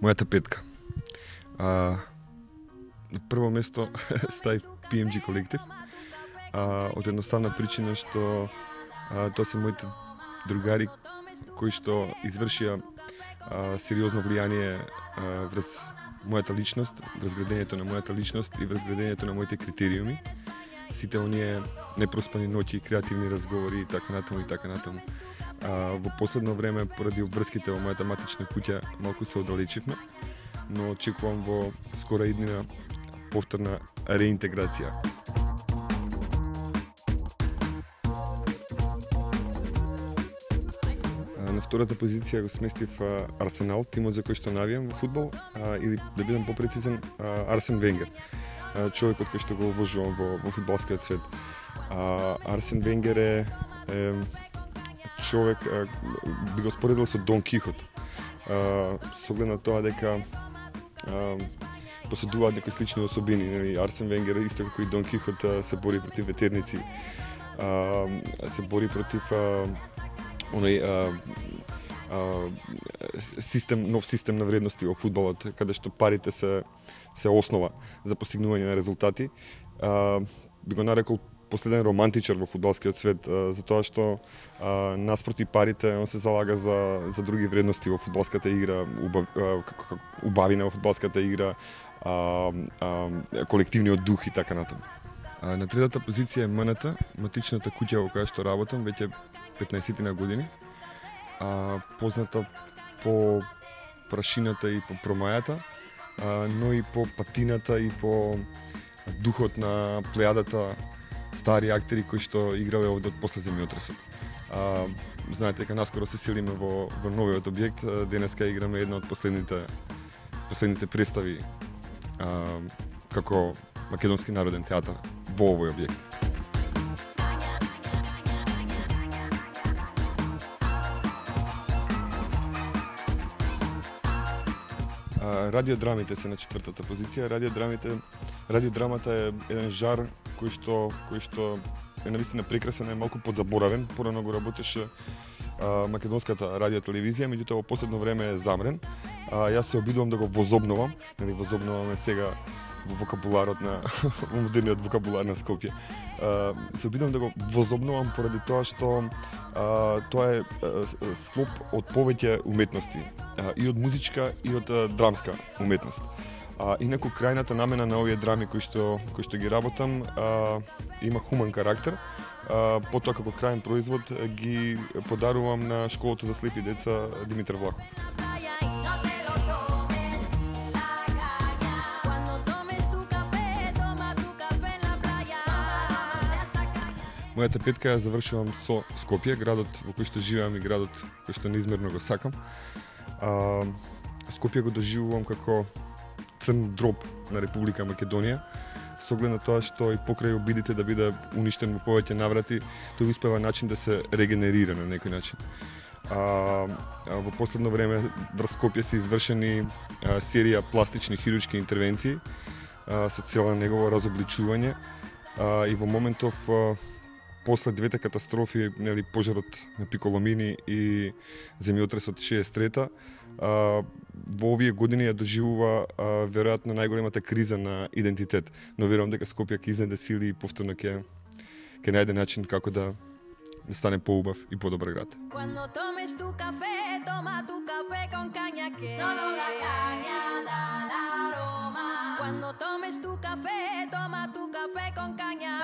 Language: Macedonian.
Мојата петка. На прво место стави PMG колектив. Од едноставна причина што тоа се моите другари кои што извршија сериозно влијание врз мојата личност, врз градењето на мојата личност и врз градењето на моите критериуми. Сите оние непроспани ноќи, креативни разговори и така натаму. Во последно време, поради обврските во мојата матична куќа, малку се оддалечивме, но очекувам во скора иднина повторна реинтеграција. На втората позиција го сместив Арсенал, тимот за кој што навијам во фудбал, или да бидам попрецизен, Арсен Венгер, човекот кој што го обожувам во фудбалскиот свет. Арсен Венгер е човек, би го споредил со Дон Кихот, со оглед на тоа дека поседуваат некои слични особини. Арсен Венгер исто како и Дон Кихот се бори против ветерници, се бори против нов систем на вредности во фудбалот, каде што парите се основа за постигнување на резултати. Би го нарекол последен романтичар во фудбалскиот свет, затоа што наспроти парите он се залага за други вредности во фудбалската игра, убавина во фудбалската игра, колективниот дух и така натаму. На третата позиција е МНТ, матичната куќа во која што работам веќе 15 на години, позната по прашината и по промајата, но и по патината и по духот на плејадата стари актери кои што играле овде од после земјотресот. Знаете дека наскоро се селиме во новиот објект, денеска играме една од последните представи како Македонски народен театар во овој објект. Радиодрамите се на четвртата позиција. Радиодрамата е еден жар кој што е навистина прекрасен, е малку подзаборавен. Порано го работеше македонската радиотелевизија, меѓутоа во последно време е замрен. Јас се обидувам да го возобновам, возобноваме сега во вокабуларот во модерниот вокабулар на Скопје. Се обидувам да го возобновам поради тоа што тоа е склоп од повеќе уметности, и од музичка и од драмска уметност. Инаку крајната намена на овие драми кои што ги работам има хуман карактер. Потоа како крајен производ ги подарувам на школата за слепи деца Димитар Влахов. Мојата петка ја завршувам со Скопје, градот во кој што живеам и градот кој што неизмерно го сакам. Скопје го доживувам како црн дроб на Република Македонија, со оглед на тоа што и покрај обидите да биде уништен во повеќе наврати, тој успева начин да се регенерира на некој начин. Во последно време врз Скопје се извршени серија пластични хируршки интервенции со цел негово разобличување, и во моментов после двете катастрофи, пожарот на Пиколомини и земјотресот 63-та, во овие години ја доживува веројатно најголемата криза на идентитет, но верувам дека Скопје ќе изнеде сили и повторно ќе најде начин како да стане поубав и подобар град. Cuando tomes tu café, toma tu café con caña que solo la caña da el aroma. Cuando tomes tu café, toma tu café con caña.